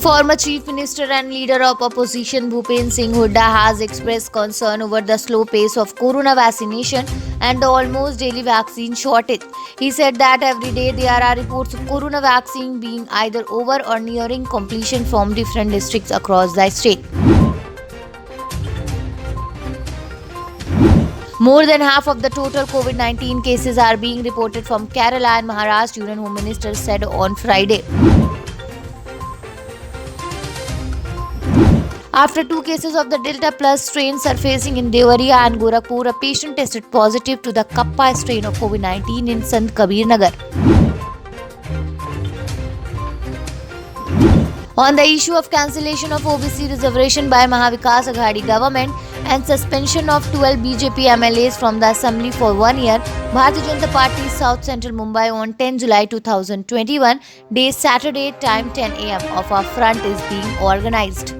Former Chief Minister and leader of opposition Bhupen Singh Hooda has expressed concern over the slow pace of corona vaccination and the almost daily vaccine shortage. He said that every day there are reports of corona vaccine being either over or nearing completion from different districts across the state. More than half of the total COVID-19 cases are being reported from Kerala and Maharashtra, Union Home Minister said on Friday. After two cases of the Delta Plus strain surfacing in Devariya and Gorakhpur, a patient tested positive to the Kappa strain of COVID-19 in Sant Kabir Nagar. On the issue of cancellation of OBC reservation by Mahavikas Aghadi government and suspension of 12 BJP MLAs from the assembly for 1 year, Bharatiya Janata Party South Central Mumbai on 10 July 2021, day Saturday, time 10 am of a front is being organized.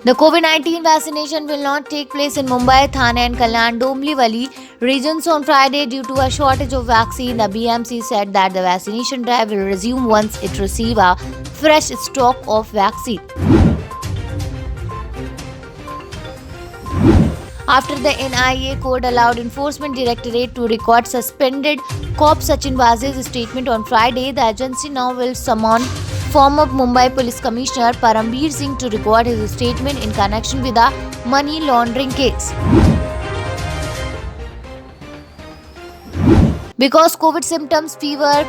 The COVID-19 vaccination will not take place in Mumbai, Thane and Kalyan Dombivli regions on Friday due to a shortage of vaccine. The BMC said that the vaccination drive will resume once it receives a fresh stock of vaccine. After the NIA court allowed Enforcement Directorate to record suspended cop Sachin Vaze's statement on Friday, the agency now will summon former Mumbai Police Commissioner Parambir Singh to record his statement in connection with a money laundering case. Because COVID symptoms, fever,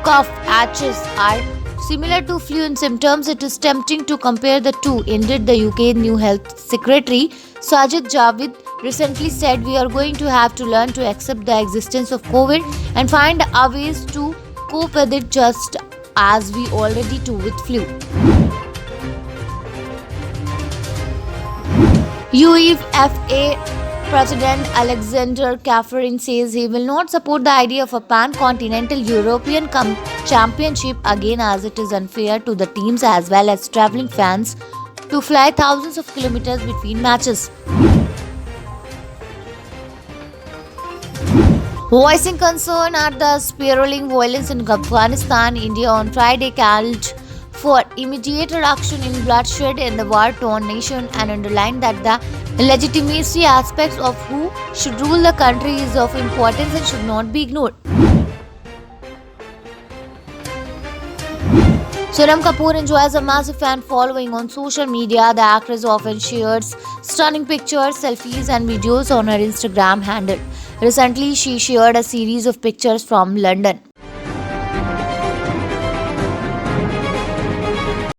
cough, itches are similar to flu in symptoms, it is tempting to compare the two, indeed the UK New Health Secretary Sajid Javid recently said we are going to have to learn to accept the existence of COVID and find a ways to cope with it just as we already do with flu. UEFA President Alexander Kaferin says he will not support the idea of a pan-continental European Championship again, as it is unfair to the teams as well as travelling fans to fly thousands of kilometers between matches. Voicing concern at the spiraling violence in Afghanistan, India on Friday called for immediate reduction in bloodshed in the war-torn nation and underlined that the legitimacy aspects of who should rule the country is of importance and should not be ignored. Sonam Kapoor enjoys a massive fan following on social media. The actress often shares stunning pictures, selfies and videos on her Instagram handle. Recently, she shared a series of pictures from London.